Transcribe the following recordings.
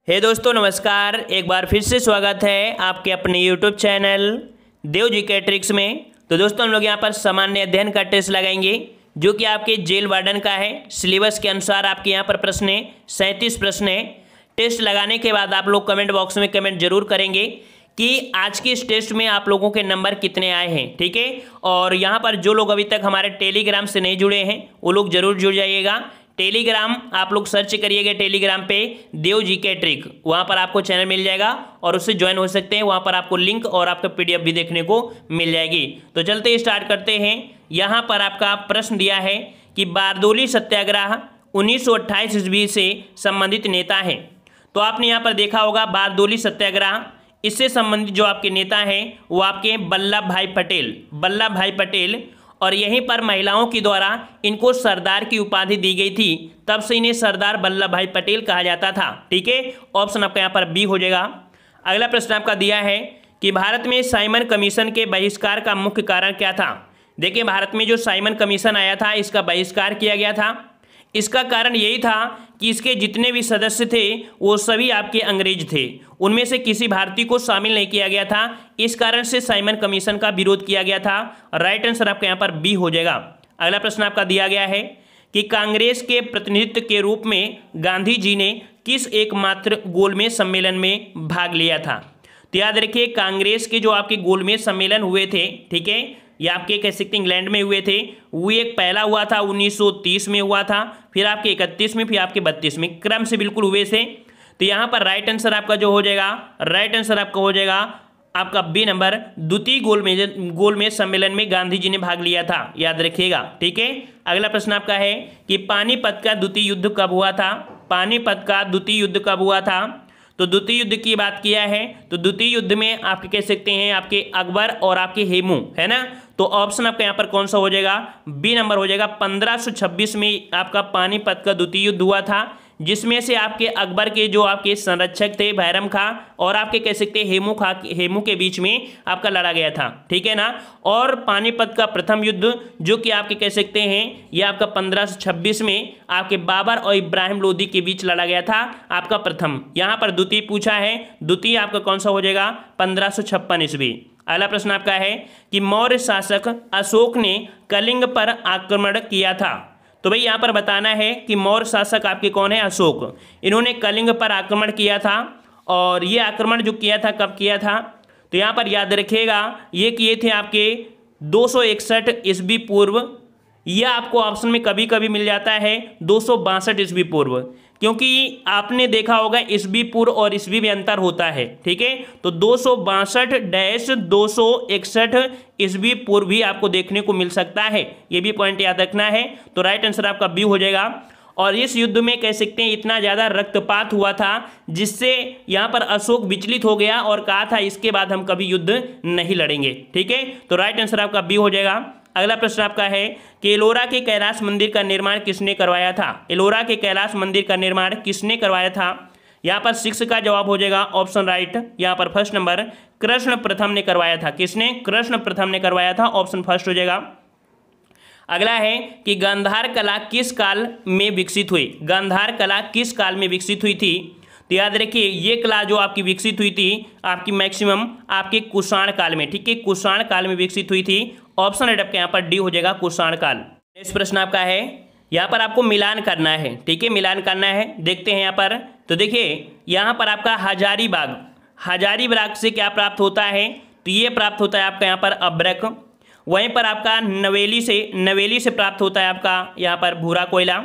दोस्तों नमस्कार। एक बार फिर से स्वागत है आपके अपने YouTube चैनल देव जीके ट्रिक्स में। तो दोस्तों हम लोग यहाँ पर सामान्य अध्ययन का टेस्ट लगाएंगे जो कि आपके जेल वार्डन का है। सिलेबस के अनुसार आपके यहाँ पर प्रश्न है, 37 प्रश्न है। टेस्ट लगाने के बाद आप लोग कमेंट बॉक्स में कमेंट जरूर करेंगे कि आज के इस टेस्ट में आप लोगों के नंबर कितने आए हैं, ठीक है। और यहाँ पर जो लोग अभी तक हमारे टेलीग्राम से नहीं जुड़े हैं वो लोग जरूर जुड़ जाइएगा। टेलीग्राम आप लोग सर्च करिएगा टेलीग्राम पे देव जीके ट्रिक, वहाँ पर आपको चैनल मिल जाएगा और उससे ज्वाइन हो सकते हैं। वहाँ पर आपको लिंक और आपका पीडीएफ भी देखने को मिल जाएगी। तो चलते ही स्टार्ट करते हैं। यहाँ पर आपका प्रश्न दिया है कि बारदोली सत्याग्रह 1928 ईस्वी से संबंधित नेता हैं। तो आपने यहाँ पर देखा होगा बारदोली सत्याग्रह, इससे संबंधित जो आपके नेता हैं वो आपके वल्लभ भाई पटेल। और यहीं पर महिलाओं के द्वारा इनको सरदार की उपाधि दी गई थी, तब से इन्हें सरदार वल्लभ भाई पटेल कहा जाता था, ठीक है। ऑप्शन आपका यहाँ पर बी हो जाएगा। अगला प्रश्न आपका दिया है कि भारत में साइमन कमीशन के बहिष्कार का मुख्य कारण क्या था। देखिए भारत में जो साइमन कमीशन आया था इसका बहिष्कार किया गया था। इसका कारण यही था कि इसके जितने भी सदस्य थे वो सभी आपके अंग्रेज थे, उनमें से किसी भारतीय को शामिल नहीं किया गया था। इस कारण से साइमन कमीशन का विरोध किया गया था। राइट आंसर आपका यहाँ पर बी हो जाएगा। अगला प्रश्न आपका दिया गया है कि कांग्रेस के प्रतिनिधित्व के रूप में गांधी जी ने किस एकमात्र गोलमेज सम्मेलन में भाग लिया था। तो याद रखिए कांग्रेस के जो आपके गोलमेज सम्मेलन हुए थे, ठीक है, ये आपके कह सकते इंग्लैंड में हुए थे। वो एक पहला हुआ था 1930 में हुआ था, फिर आपके 31 में, फिर आपके 32 में, क्रम से बिल्कुल हुए थे। तो यहाँ पर राइट आंसर आपका जो हो जाएगा, राइट आंसर आपका हो जाएगा आपका बी नंबर, द्वितीय गोलमेज सम्मेलन में गांधी जी ने भाग लिया था, याद रखिएगा, ठीक है। अगला प्रश्न आपका है कि पानीपत का द्वितीय युद्ध कब हुआ था। पानीपत का द्वितीय युद्ध कब हुआ था। तो द्वितीय युद्ध की बात किया है तो द्वितीय युद्ध में आपके कह सकते हैं आपके अकबर और आपके हेमू, है ना। तो ऑप्शन आपका यहाँ पर कौन सा हो जाएगा, बी नंबर हो जाएगा। 1526 में आपका पानीपत का द्वितीय युद्ध हुआ था, जिसमें से आपके अकबर के जो आपके संरक्षक थे बैरम खां और आपके कह सकते हैं हेमू के बीच में आपका लड़ा गया था, ठीक है ना। और पानीपत का प्रथम युद्ध जो कि आपके कह सकते हैं ये आपका 1526 में आपके बाबर और इब्राहिम लोदी के बीच लड़ा गया था, आपका प्रथम। यहाँ पर द्वितीय पूछा है, द्वितीय आपका कौन सा हो जाएगा, 1556 ईस्वी। अगला प्रश्न आपका है कि मौर्य शासक अशोक ने कलिंग पर आक्रमण किया था। तो भाई यहाँ पर बताना है कि मौर्य शासक आपके कौन है, अशोक। इन्होंने कलिंग पर आक्रमण किया था और ये आक्रमण जो किया था कब किया था। तो यहाँ पर याद रखिएगा ये किए थे आपके 261 ईस्वी पूर्व, यह आपको ऑप्शन में कभी कभी मिल जाता है 262 ईस्वी पूर्व, क्योंकि आपने देखा होगा ईस्वी पूर्व और ईस्वी में अंतर होता है, ठीक है। तो 262-261 ईस्वी पूर्व भी आपको देखने को मिल सकता है, ये भी पॉइंट याद रखना है। तो राइट आंसर आपका बी हो जाएगा। और इस युद्ध में कह सकते हैं इतना ज़्यादा रक्तपात हुआ था जिससे यहाँ पर अशोक विचलित हो गया और कहा था इसके बाद हम कभी युद्ध नहीं लड़ेंगे, ठीक है। तो राइट आंसर आपका बी हो जाएगा। अगला प्रश्न आपका है कि एलोरा के कैलाश मंदिर का निर्माण किसने करवाया था। एलोरा के कैलाश मंदिर का निर्माण किसने करवाया था। यहाँ पर 6 का जवाब हो जाएगा ऑप्शन राइट। यहाँ पर फर्स्ट नंबर कृष्ण प्रथम ने करवाया था। किसने, कृष्ण प्रथम ने करवाया था, ऑप्शन फर्स्ट हो जाएगा। अगला है कि गांधार कला किस काल में विकसित हुई। गांधार कला किस काल में विकसित हुई थी। तो याद रखिए ये कला जो आपकी विकसित हुई थी आपकी मैक्सिमम आपके कुषाण काल में, ठीक है, कुषाण काल में विकसित हुई थी। ऑप्शन राइट आपका यहाँ पर डी हो जाएगा, कुषाण काल। नेक्स्ट प्रश्न आपका है, यहाँ पर आपको मिलान करना है, ठीक है, मिलान करना है। देखते हैं यहाँ पर, तो देखिए यहाँ पर आपका हजारीबाग से क्या प्राप्त होता है। तो ये प्राप्त होता है आपका यहाँ पर अब्रक। वहीं पर आपका नवेली से प्राप्त होता है आपका यहाँ पर भूरा कोयला।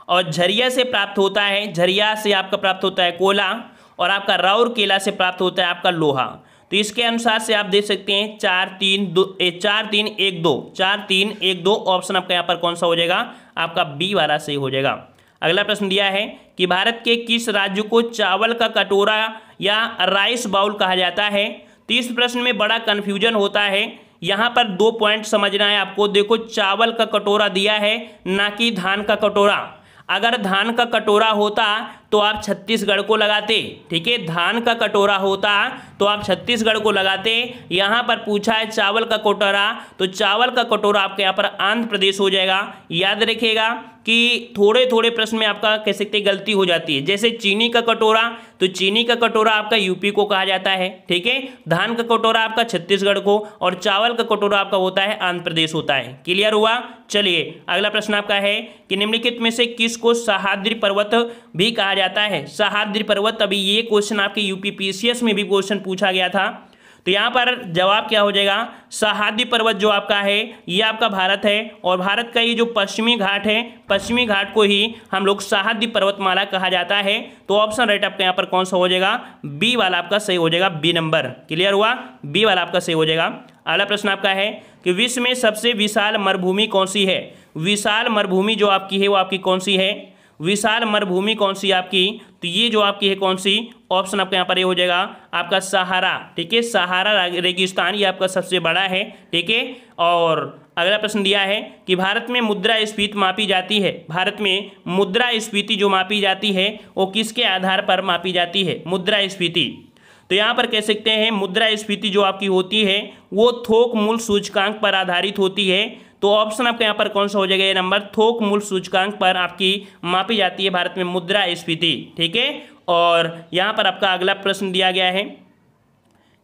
और झरिया से प्राप्त होता है, झरिया से आपका प्राप्त होता है कोयला। और आपका राउरकेला से प्राप्त होता है आपका लोहा। तो इसके अनुसार से आप देख सकते हैं 4-3-1-2 ऑप्शन आपका यहाँ पर कौन सा हो जाएगा, आपका बी वाला सही हो जाएगा। अगला प्रश्न दिया है कि भारत के किस राज्य को चावल का कटोरा या राइस बाउल कहा जाता है। तो इस प्रश्न में बड़ा कन्फ्यूजन होता है। यहाँ पर 2 पॉइंट समझना है आपको। देखो चावल का कटोरा दिया है ना कि धान का कटोरा। अगर धान का कटोरा होता तो आप छत्तीसगढ़ को लगाते। ठीक है, धान का कटोरा होता तो आप छत्तीसगढ़ को लगाते। यहाँ पर पूछा है चावल का कटोरा, तो चावल का कटोरा आपके यहाँ पर आंध्र प्रदेश हो जाएगा। याद रखिएगा कि थोड़े थोड़े प्रश्न में आपका कह सकते हैं गलती हो जाती है। जैसे चीनी का कटोरा, तो चीनी का कटोरा आपका यूपी को कहा जाता है। ठीक है, धान का कटोरा आपका छत्तीसगढ़ को, और चावल का कटोरा आपका होता है आंध्र प्रदेश होता है। क्लियर हुआ? चलिए अगला प्रश्न आपका है कि निम्नलिखित में से किसको सह्याद्री पर्वत भी कहा जाता है? सह्याद्री पर्वत, अभी ये क्वेश्चन आपके यूपीपीसीएस में भी क्वेश्चन पूछा गया था। तो यहाँ पर जवाब क्या हो जाएगा? सह्याद्री पर्वत जो आपका है ये आपका भारत है, और भारत का ये जो पश्चिमी घाट है, पश्चिमी घाट को ही हम लोग सह्याद्री पर्वतमाला कहा जाता है। तो ऑप्शन राइट आपका यहाँ पर कौन सा हो जाएगा? बी वाला आपका सही हो जाएगा, बी नंबर। क्लियर हुआ? बी वाला आपका सही हो जाएगा। अगला प्रश्न आपका है कि विश्व में सबसे विशाल मरुभूमि कौन सी है? विशाल मरुभूमि जो आपकी है वो आपकी कौन सी है? विशाल मरुभूमि कौन सी आपकी? तो ये जो आपकी है कौन सी? ऑप्शन आपका यहाँ पर ये हो जाएगा आपका सहारा। ठीक है, सहारा रेगिस्तान ये आपका सबसे बड़ा है। ठीक है, और अगला प्रश्न दिया है कि भारत में मुद्रास्फीति मापी जाती है। भारत में मुद्रास्फीति जो मापी जाती है वो किसके आधार पर मापी जाती है? मुद्रास्फीति, तो यहाँ पर कह सकते हैं मुद्रास्फीति जो आपकी होती है वो थोक मूल्य सूचकांक पर आधारित होती है। तो ऑप्शन आपका यहाँ पर कौन सा हो जाएगा? ये नंबर, थोक मूल्य सूचकांक पर आपकी मापी जाती है भारत में मुद्रास्फीति। ठीक है, और यहाँ पर आपका अगला प्रश्न दिया गया है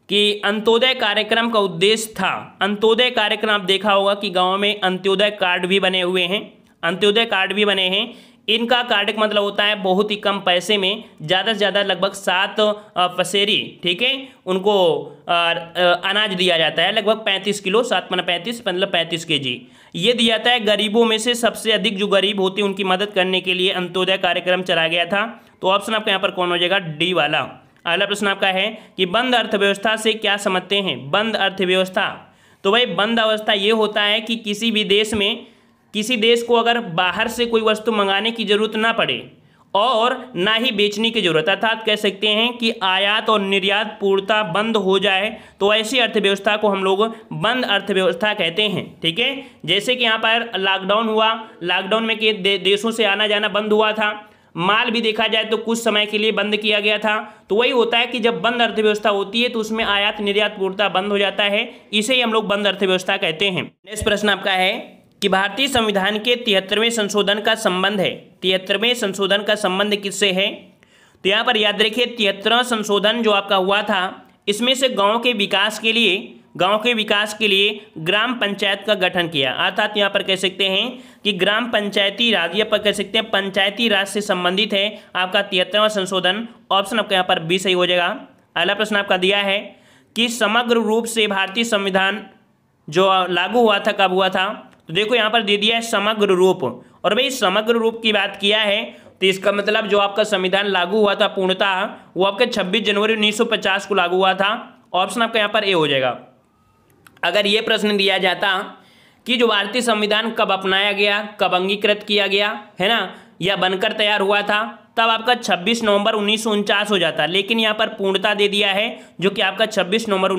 कि अंत्योदय कार्यक्रम का उद्देश्य था। अंत्योदय कार्यक्रम आप देखा होगा कि गाँव में अंत्योदय कार्ड भी बने हुए हैं, अंत्योदय कार्ड भी बने हैं। इनका कार्ड का मतलब होता है बहुत ही कम पैसे में ज़्यादा से ज़्यादा लगभग 7 पसेरी, ठीक है, उनको अनाज दिया जाता है, लगभग 35 किलो, 7 × 35 मतलब 35 kg ये दिया जाता है। गरीबों में से सबसे अधिक जो गरीब होते हैं उनकी मदद करने के लिए अंत्योदय कार्यक्रम चलाया गया था। तो ऑप्शन आपका यहाँ पर कौन हो जाएगा? डी वाला। अगला प्रश्न आपका है कि बंद अर्थव्यवस्था से क्या समझते हैं? बंद अर्थव्यवस्था, तो भाई बंद अवस्था ये होता है कि किसी भी देश में, किसी देश को अगर बाहर से कोई वस्तु मंगाने की जरूरत ना पड़े और ना ही बेचने की जरूरत, अर्थात कह सकते हैं कि आयात और निर्यात पूर्णतः बंद हो जाए, तो ऐसी अर्थव्यवस्था को हम लोग बंद अर्थव्यवस्था कहते हैं। ठीक है, जैसे कि यहाँ पर लॉकडाउन हुआ, लॉकडाउन में के देशों से आना जाना बंद हुआ था, माल भी देखा जाए तो कुछ समय के लिए बंद किया गया था। तो वही होता है कि जब बंद अर्थव्यवस्था होती है तो उसमें आयात निर्यात पूर्णतः बंद हो जाता है, इसे ही हम लोग बंद अर्थव्यवस्था कहते हैं। नेक्स्ट प्रश्न आपका है कि भारतीय संविधान के 73वें संशोधन का संबंध है। 73वें संशोधन का संबंध किससे है? तो यहाँ पर याद रखिए 73वां संशोधन जो आपका हुआ था इसमें से गांव के विकास के लिए ग्राम पंचायत का गठन किया, अर्थात यहाँ पर कह सकते हैं कि ग्राम पंचायती राज, या पर कह सकते हैं पंचायती राज से संबंधित है आपका 73वां संशोधन। ऑप्शन आपका यहाँ पर बी सही हो जाएगा। अगला प्रश्न आपका दिया है कि समग्र रूप से भारतीय संविधान जो लागू हुआ था कब हुआ था? तो देखो यहाँ पर दे दिया है समग्र रूप, और भाई समग्र रूप की बात किया है तो इसका मतलब जो आपका संविधान लागू हुआ था पूर्णतः वो आपके 26 जनवरी 1950 को लागू हुआ था। ऑप्शन आपका यहाँ पर ए हो जाएगा। अगर ये प्रश्न दिया जाता कि जो भारतीय संविधान कब अपनाया गया, कब अंगीकृत किया गया है ना, या बनकर तैयार हुआ था, तब आपका 26 नवंबर 1949 हो जाता, लेकिन यहाँ पर पूर्णता दे दिया है जो कि आपका 26 जनवरी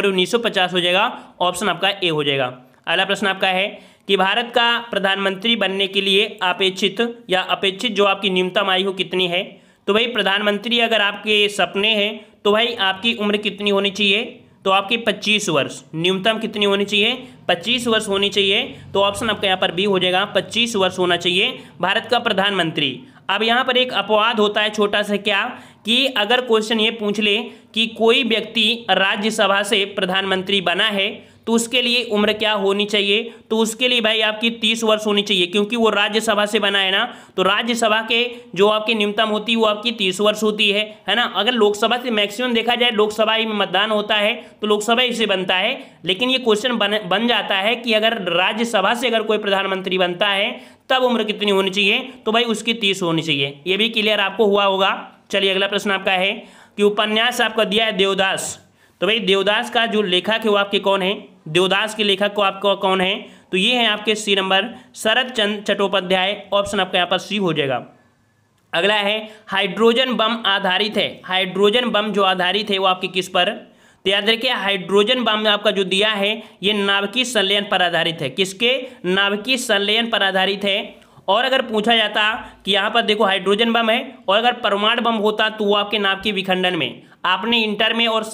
1950 हो जाएगा। ऑप्शन आपका ए हो जाएगा। अगला प्रश्न आपका है कि भारत का प्रधानमंत्री बनने के लिए अपेक्षित जो आपकी न्यूनतम आयु कितनी है? तो भाई प्रधानमंत्री अगर आपके सपने हैं तो भाई आपकी उम्र कितनी होनी चाहिए? तो आपकी 25 वर्ष, न्यूनतम कितनी होनी चाहिए? 25 वर्ष होनी चाहिए। तो ऑप्शन आपका यहाँ पर बी हो जाएगा, 25 वर्ष होना चाहिए भारत का प्रधानमंत्री। अब यहाँ पर एक अपवाद होता है छोटा सा, क्या कि अगर क्वेश्चन ये पूछ ले कि कोई व्यक्ति राज्यसभा से प्रधानमंत्री बना है तो उसके लिए उम्र क्या होनी चाहिए? तो उसके लिए भाई आपकी 30 वर्ष होनी चाहिए, क्योंकि वो राज्यसभा से बना है ना, तो राज्यसभा के जो आपकी न्यूनतम होती है वो आपकी 30 वर्ष होती है ना। अगर लोकसभा से मैक्सिमम देखा जाए, लोकसभा ही में मतदान होता है तो लोकसभा ही से बनता है, लेकिन ये क्वेश्चन बन जाता है कि अगर राज्यसभा से अगर कोई प्रधानमंत्री बनता है तब उम्र कितनी होनी चाहिए? तो भाई उसकी 30 होनी चाहिए। ये भी क्लियर आपको हुआ होगा। चलिए अगला प्रश्न आपका है कि उपन्यास आपका दिया है देवदास, तो भाई देवदास का जो लेखक है वो आपके कौन है? देवदास के लेखक को आपको कौन है? तो ये है आपके सी नंबर शरद चंद्र चट्टोपाध्याय। ऑप्शन आपका यहाँ पर सी हो जाएगा। अगला है हाइड्रोजन बम आधारित है। हाइड्रोजन बम जो आधारित है वो आपके किस पर? तो याद रखिए हाइड्रोजन बम आपका जो दिया है ये नाभिकीय संलयन पर आधारित है। किसके? नाभिकीय संलयन पर आधारित है। और अगर पूछा जाता कि यहाँ पर देखो हाइड्रोजन बम है और अगर परमाणु बम होता तो वो आपके नाभिकीय विखंडन में, आपने इंटर में और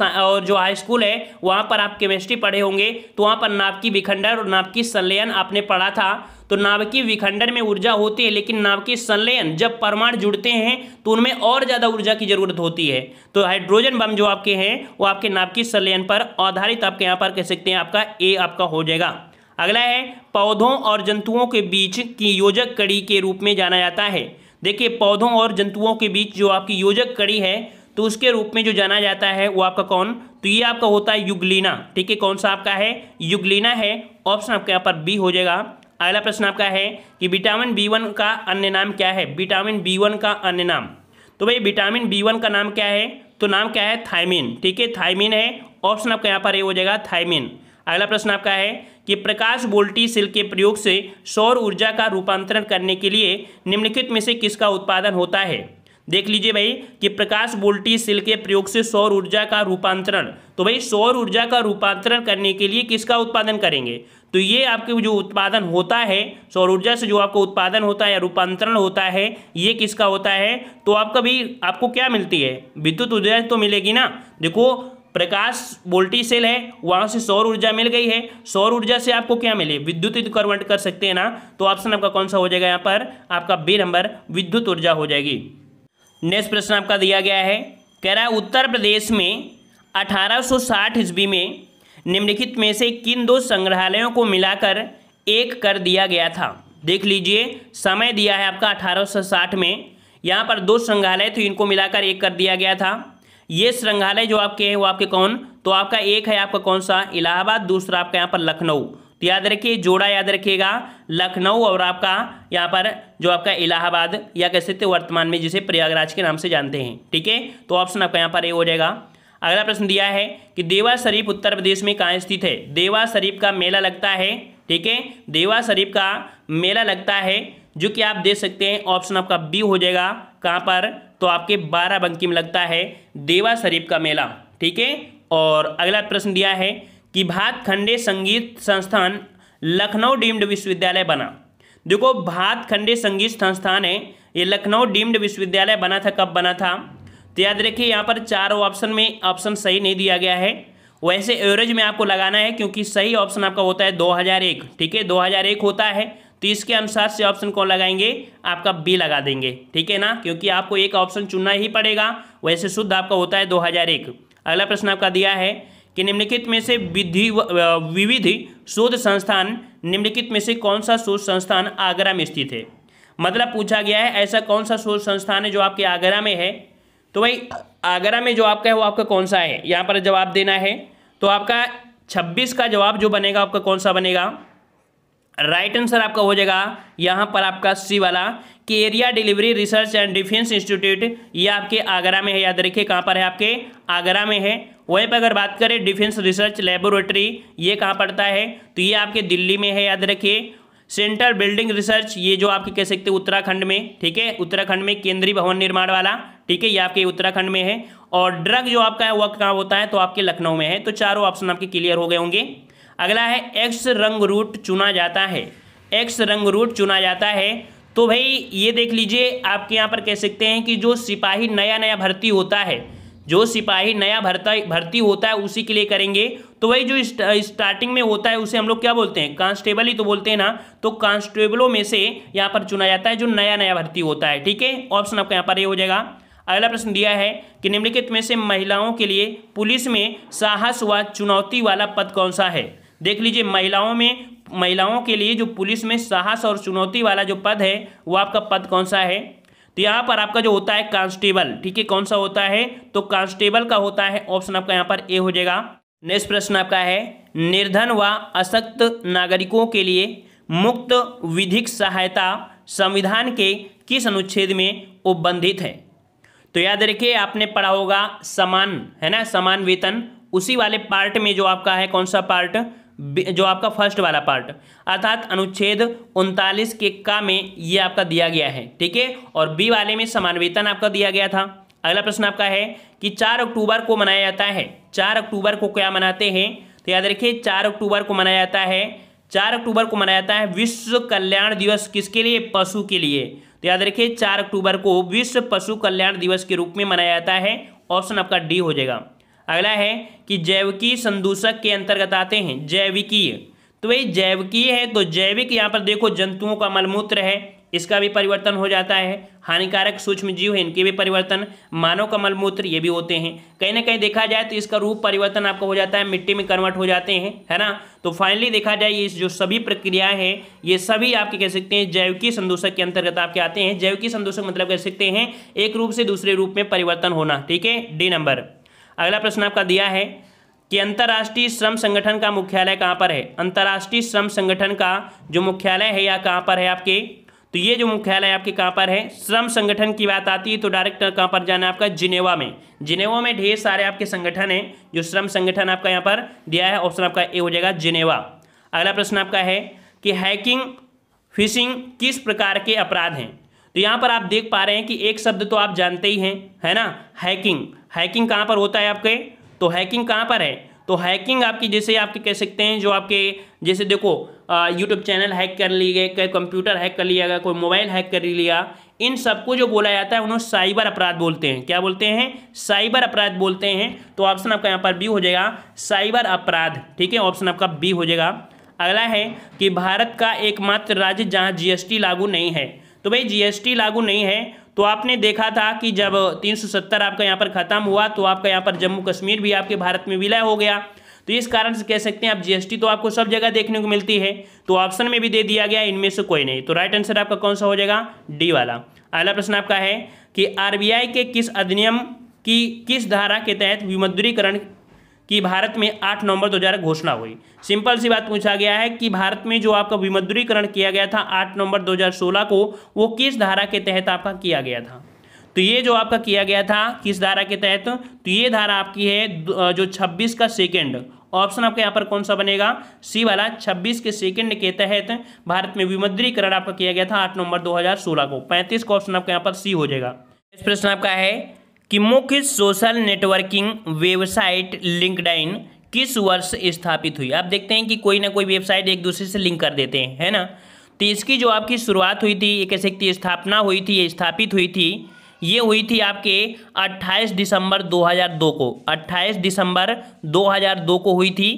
जो हाई स्कूल है वहाँ पर आप केमिस्ट्री पढ़े होंगे, तो वहाँ पर नाभिकीय विखंडन और नाभिकीय संलयन आपने पढ़ा था। तो नाभिकीय विखंडन में ऊर्जा होती है, लेकिन नाभिकीय संलयन जब परमाणु जुड़ते हैं तो उनमें और ज़्यादा ऊर्जा की जरूरत होती है। तो हाइड्रोजन बम जो आपके हैं वो आपके नाभिकीय संलयन पर आधारित आपके यहाँ पर कह सकते हैं, आपका ए आपका हो जाएगा। अगला है पौधों और जंतुओं के बीच की योजक कड़ी के रूप में जाना जाता है। देखिए पौधों और जंतुओं के बीच जो आपकी योजक कड़ी है तो उसके रूप में जो जाना जाता है वो आपका कौन, तो ये आपका होता है युगलीना। ठीक है, कौन सा आपका है, युगलीना है। ऑप्शन आपके यहाँ पर बी हो जाएगा। अगला प्रश्न आपका है कि विटामिन B1 का अन्य नाम क्या है। विटामिन B1 का अन्य नाम, तो भाई विटामिन B1 का नाम क्या है, तो नाम क्या है, थायमिन। ठीक है, थायमिन है। ऑप्शन आपका यहाँ पर ये हो जाएगा थायमिन। अगला प्रश्न आपका है कि प्रकाश वोल्टीसेल के प्रयोग से सौर ऊर्जा का रूपांतरण करने के लिए निम्नलिखित में से किसका उत्पादन होता है। देख लीजिए भाई कि प्रकाश वोल्टीसेल के प्रयोग से सौर ऊर्जा का रूपांतरण, तो भाई सौर ऊर्जा का रूपांतरण करने के लिए किसका उत्पादन करेंगे, तो ये आपके जो उत्पादन होता है सौर ऊर्जा से जो आपको उत्पादन होता है या रूपांतरण होता है ये किसका होता है, तो आपका भी आपको क्या मिलती है, विद्युत ऊर्जा तो मिलेगी ना। देखो प्रकाश वोल्टीसेल है, वहाँ से सौर ऊर्जा मिल गई है, सौर ऊर्जा से आपको क्या मिले, विद्युत कन्वर्ट कर सकते हैं ना। तो ऑप्शन आपका कौन सा हो जाएगा यहाँ पर, आपका बी नंबर विद्युत ऊर्जा हो जाएगी। नेक्स्ट प्रश्न आपका दिया गया है, कह रहा है उत्तर प्रदेश में 1860 ईस्वी में निम्नलिखित में से किन दो संग्रहालयों को मिलाकर एक कर दिया गया था। देख लीजिए समय दिया है आपका 1860 में, यहाँ पर दो संग्रहालय थे, इनको मिलाकर एक कर दिया गया था। ये संग्रहालय जो आपके हैं वो आपके कौन, तो आपका एक है आपका कौन सा, इलाहाबाद, दूसरा आपका यहाँ पर लखनऊ। तो याद रखिए जोड़ा याद रखिएगा, लखनऊ और आपका यहाँ पर जो आपका इलाहाबाद या कह सकते वर्तमान में जिसे प्रयागराज के नाम से जानते हैं। ठीक है, तो ऑप्शन आपका यहाँ पर ए हो जाएगा। अगला प्रश्न दिया है कि देवा शरीफ उत्तर प्रदेश में कहाँ स्थित है। देवा शरीफ का मेला लगता है, ठीक है, देवा शरीफ का मेला लगता है जो कि आप देख सकते हैं, ऑप्शन आपका बी हो जाएगा। कहाँ पर, तो आपके बाराबंकी में लगता है देवा शरीफ का मेला। ठीक है, और अगला प्रश्न दिया है कि भातखंडे संगीत संस्थान लखनऊ डीम्ड विश्वविद्यालय बना। देखो भातखंडे संगीत संस्थान है, ये लखनऊ डीम्ड विश्वविद्यालय बना था, कब बना था, तो याद रखिए यहाँ पर चारों ऑप्शन में ऑप्शन सही नहीं दिया गया है। वैसे एवरेज में आपको लगाना है क्योंकि सही ऑप्शन आपका होता है 2001। ठीक है, 2001 होता है, तो इसके अनुसार से ऑप्शन कौन लगाएंगे, आपका बी लगा देंगे। ठीक है ना, क्योंकि आपको एक ऑप्शन चुनना ही पड़ेगा, वैसे शुद्ध आपका होता है 2001। अगला प्रश्न आपका दिया है कि निम्नलिखित में से विविध शोध संस्थान, निम्नलिखित में से कौन सा शोध संस्थान आगरा में स्थित है। मतलब पूछा गया है ऐसा कौन सा शोध संस्थान है जो आपके आगरा में है, तो भाई आगरा में जो आपका है वो आपका कौन सा है, यहाँ पर जवाब देना है। तो आपका 26 का जवाब जो बनेगा आपका कौन सा बनेगा, राइट आंसर आपका हो जाएगा यहाँ पर आपका सी वाला कि area delivery research and defence institute, ये आपके आगरा में है। याद रखिए कहाँ पर है, आपके आगरा में है। वहीं पर अगर बात करें डिफेंस रिसर्च लेबोरेटरी, ये कहाँ पड़ता है, तो ये आपके दिल्ली में है। याद रखिए सेंट्रल बिल्डिंग रिसर्च, ये जो आपके कह सकते हैं उत्तराखंड में। ठीक है, उत्तराखंड में केंद्रीय भवन निर्माण वाला, ठीक है, ये आपके उत्तराखंड में है। और ड्रग जो आपका है वह कहाँ होता है, तो आपके लखनऊ में है। तो चारों ऑप्शन आपके क्लियर हो गए होंगे। अगला है एक्स रंग रूट चुना जाता है। एक्स रंग रूट चुना जाता है, तो भाई ये देख लीजिए आपके यहाँ पर कह सकते हैं कि जो सिपाही नया भर्ती होता है, जो सिपाही नया भर्ती होता है उसी के लिए करेंगे। तो वही जो स्टार्टिंग में होता है उसे हम लोग क्या बोलते हैं, कांस्टेबल ही तो बोलते हैं ना। तो कांस्टेबलों में से यहाँ पर चुना जाता है जो नया भर्ती होता है। ठीक है, ऑप्शन आपका यहाँ पर ये हो जाएगा। अगला प्रश्न दिया है कि निम्नलिखित में से महिलाओं के लिए पुलिस में साहस व चुनौती वाला पद कौन सा है। देख लीजिए महिलाओं के लिए जो पुलिस में साहस और चुनौती वाला जो पद है वो आपका पद कौन सा है, तो यहाँ पर आपका जो होता है कांस्टेबल। ठीक है, कौन सा होता है, तो कांस्टेबल का होता है। ऑप्शन आपका यहाँ पर ए हो जाएगा। नेक्स्ट प्रश्न आपका है निर्धन व अशक्त नागरिकों के लिए मुक्त विधिक सहायता संविधान के किस अनुच्छेद में उपबंधित है। तो याद रखिए आपने पढ़ा होगा समान, है ना, समान वेतन, उसी वाले पार्ट में जो आपका है कौन सा पार्ट, जो आपका फर्स्ट वाला पार्ट, अर्थात अनुच्छेद 39 के का में ये आपका दिया गया है। ठीक है, और बी वाले में समान वेतन आपका दिया गया था। अगला प्रश्न आपका है कि 4 अक्टूबर को मनाया जाता है। 4 अक्टूबर को क्या मनाते हैं, तो याद रखिए 4 अक्टूबर को मनाया जाता है 4 अक्टूबर को मनाया जाता है विश्व कल्याण दिवस, किसके लिए? पशु के लिए। तो याद रखिए 4 अक्टूबर को विश्व पशु कल्याण दिवस के रूप में मनाया जाता है। ऑप्शन आपका डी हो जाएगा। अगला है कि जैविकीय संदूषक के अंतर्गत आते हैं जैविकीय, तो भाई जैविकीय है तो जैविक यहाँ पर देखो जंतुओं का मलमूत्र है, इसका भी परिवर्तन हो जाता है। हानिकारक सूक्ष्म जीव है, इनके भी परिवर्तन, मानव का मलमूत्र ये भी होते हैं। कहीं ना कहीं देखा जाए तो इसका रूप परिवर्तन आपका हो जाता है, मिट्टी में कन्वर्ट हो जाते हैं, है ना। तो फाइनली देखा जाए ये जो सभी प्रक्रियाएं हैं ये सभी आपके कह सकते हैं जैविकीय संदूषक के अंतर्गत आपके आते हैं। जैविकीय संदूषक मतलब कह सकते हैं एक रूप से दूसरे रूप में परिवर्तन होना, ठीक है, डी नंबर। अगला प्रश्न आपका दिया है कि अंतर्राष्ट्रीय श्रम संगठन का मुख्यालय कहाँ पर है? अंतर्राष्ट्रीय श्रम संगठन का जो मुख्यालय है या कहाँ पर है आपके? तो ये जो मुख्यालय आपके कहाँ पर है? श्रम संगठन की बात आती है तो डायरेक्ट कहाँ पर जाना है आपका? जिनेवा में। जिनेवा में ढेर सारे आपके संगठन हैं जो श्रम संगठन आपका यहाँ पर दिया है। ऑप्शन आपका ए हो जाएगा जिनेवा। अगला प्रश्न आपका है कि हैकिंग फिशिंग किस प्रकार के अपराध हैं? तो यहाँ पर आप देख पा रहे हैं कि एक शब्द तो आप जानते ही हैं, है ना, हैकिंग। हैकिंग कहाँ पर होता है आपके? तो हैकिंग कहाँ पर है? तो हैकिंग आपकी जैसे आपके कह सकते हैं जो आपके जैसे देखो यूट्यूब चैनल हैक कर लिए, कोई कंप्यूटर हैक कर लिया गया, कोई मोबाइल हैक कर लिया, इन सबको जो बोला जाता है उन्हें साइबर अपराध बोलते हैं। क्या बोलते हैं? साइबर अपराध बोलते हैं। तो ऑप्शन आपका यहाँ पर बी हो जाएगा, साइबर अपराध, ठीक है, ऑप्शन आपका बी हो जाएगा। अगला है कि भारत का एकमात्र राज्य जहाँ जीएसटी लागू नहीं है। तो भाई जीएसटी लागू नहीं है तो आपने देखा था कि जब 370 आपका यहाँ पर ख़त्म हुआ तो आपका यहाँ पर जम्मू कश्मीर भी आपके भारत में विलय हो गया। तो इस कारण से कह सकते हैं आप जीएसटी तो आपको सब जगह देखने को मिलती है, तो ऑप्शन में भी दे दिया गया इनमें से कोई नहीं। तो राइट आंसर आपका कौन सा हो जाएगा? डी वाला। अगला प्रश्न आपका है कि आरबीआई के किस अधिनियम की किस धारा के तहत विमुद्रीकरण कि भारत में 8 नवंबर 2000 घोषणा हुई? सिंपल सी बात पूछा गया है कि भारत में जो आपका विमुद्रीकरण किया गया था 8 नवंबर 2016 को, वो किस धारा के तहत आपका किया गया था? तो ये जो आपका किया गया था किस धारा के तहत? तो ये धारा आपकी है जो 26 का सेकेंड। ऑप्शन आपका यहाँ पर कौन सा बनेगा? सी वाला। 26 के सेकेंड के तहत भारत में विमुद्रीकरण आपका किया गया था 8 नवंबर 2016 को। 35 का ऑप्शन आपका यहाँ पर सी हो जाएगा। इस प्रश्न आपका है कि मुख्य सोशल नेटवर्किंग वेबसाइट लिंक्डइन किस वर्ष स्थापित हुई? आप देखते हैं कि कोई ना कोई वेबसाइट एक दूसरे से लिंक कर देते हैं, है ना। तो इसकी जो आपकी शुरुआत हुई थी, ये कह सकते हैं स्थापना हुई थी, ये स्थापित हुई थी, ये हुई थी आपके 28 दिसंबर 2002 को। 28 दिसंबर 2002 को हुई थी।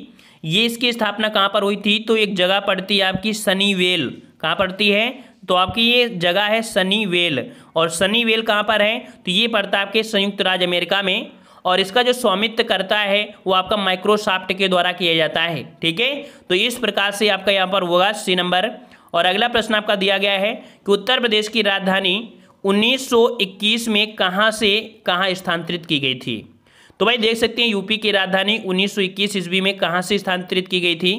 ये इसकी स्थापना कहाँ पर हुई थी? तो एक जगह पड़ती है आपकी सनीवेल। कहाँ पड़ती है? तो आपकी ये जगह है सनीवेल। और सनीवेल कहाँ पर है? तो ये पड़ता है आपके संयुक्त राज्य अमेरिका में। और इसका जो स्वामित्व करता है वो आपका माइक्रोसॉफ्ट के द्वारा किया जाता है, ठीक है। तो इस प्रकार से आपका यहाँ पर होगा सी नंबर। और अगला प्रश्न आपका दिया गया है कि उत्तर प्रदेश की राजधानी 1921 में कहाँ से कहाँ स्थानांतरित की गई थी? तो भाई देख सकते हैं यूपी की राजधानी 1921 ईस्वी में कहाँ से स्थानांतरित की गई थी?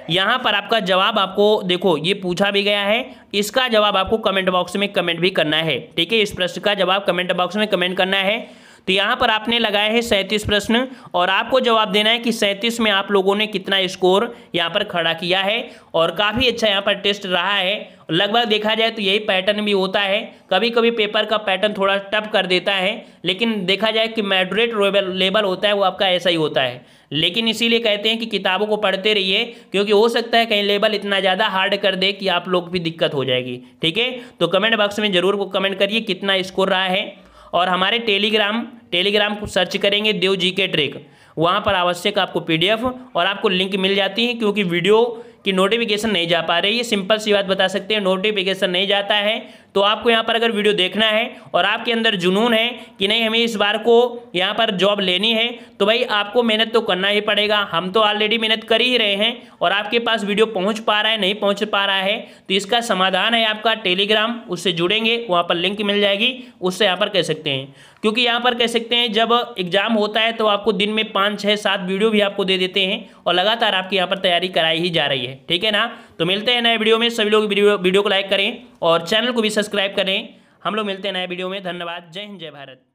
यहाँ पर आपका जवाब आपको देखो ये पूछा भी गया है, इसका जवाब आपको कमेंट बॉक्स में कमेंट भी करना है, ठीक है। इस प्रश्न का जवाब कमेंट बॉक्स में कमेंट करना है। तो यहाँ पर आपने लगाए हैं 37 प्रश्न और आपको जवाब देना है कि 37 में आप लोगों ने कितना स्कोर यहाँ पर खड़ा किया है। और काफ़ी अच्छा यहाँ पर टेस्ट रहा है। लगभग देखा जाए तो यही पैटर्न भी होता है, कभी कभी पेपर का पैटर्न थोड़ा टफ कर देता है, लेकिन देखा जाए कि मॉडरेट लेवल होता है वो आपका ऐसा ही होता है। लेकिन इसीलिए कहते हैं कि किताबों को पढ़ते रहिए, क्योंकि हो सकता है कहीं लेवल इतना ज़्यादा हार्ड कर दे कि आप लोग भी दिक्कत हो जाएगी, ठीक है। तो कमेंट बॉक्स में जरूर को कमेंट करिए कितना स्कोर रहा है। और हमारे टेलीग्राम को सर्च करेंगे देव जीके ट्रिक, वहाँ पर आवश्यक आपको पीडीएफ और आपको लिंक मिल जाती है, क्योंकि वीडियो की नोटिफिकेशन नहीं जा पा रही है। सिंपल सी बात बता सकते हैं, नोटिफिकेशन नहीं जाता है। तो आपको यहाँ पर अगर वीडियो देखना है और आपके अंदर जुनून है कि नहीं हमें इस बार को यहाँ पर जॉब लेनी है, तो भाई आपको मेहनत तो करना ही पड़ेगा। हम तो ऑलरेडी मेहनत कर ही रहे हैं और आपके पास वीडियो पहुँच पा रहा है नहीं पहुँच पा रहा है, तो इसका समाधान है आपका टेलीग्राम। उससे जुड़ेंगे, वहाँ पर लिंक मिल जाएगी, उससे यहाँ पर कह सकते हैं। क्योंकि यहाँ पर कह सकते हैं जब एग्जाम होता है तो आपको दिन में 5, 6, 7 वीडियो भी आपको दे देते हैं और लगातार आपकी यहाँ पर तैयारी कराई ही जा रही है, ठीक है ना। तो मिलते हैं नए वीडियो में। सभी लोग वीडियो को लाइक करें और चैनल को भी सब्सक्राइब करें। हम लोग मिलते हैं नए वीडियो में। धन्यवाद। जय हिंद, जय भारत।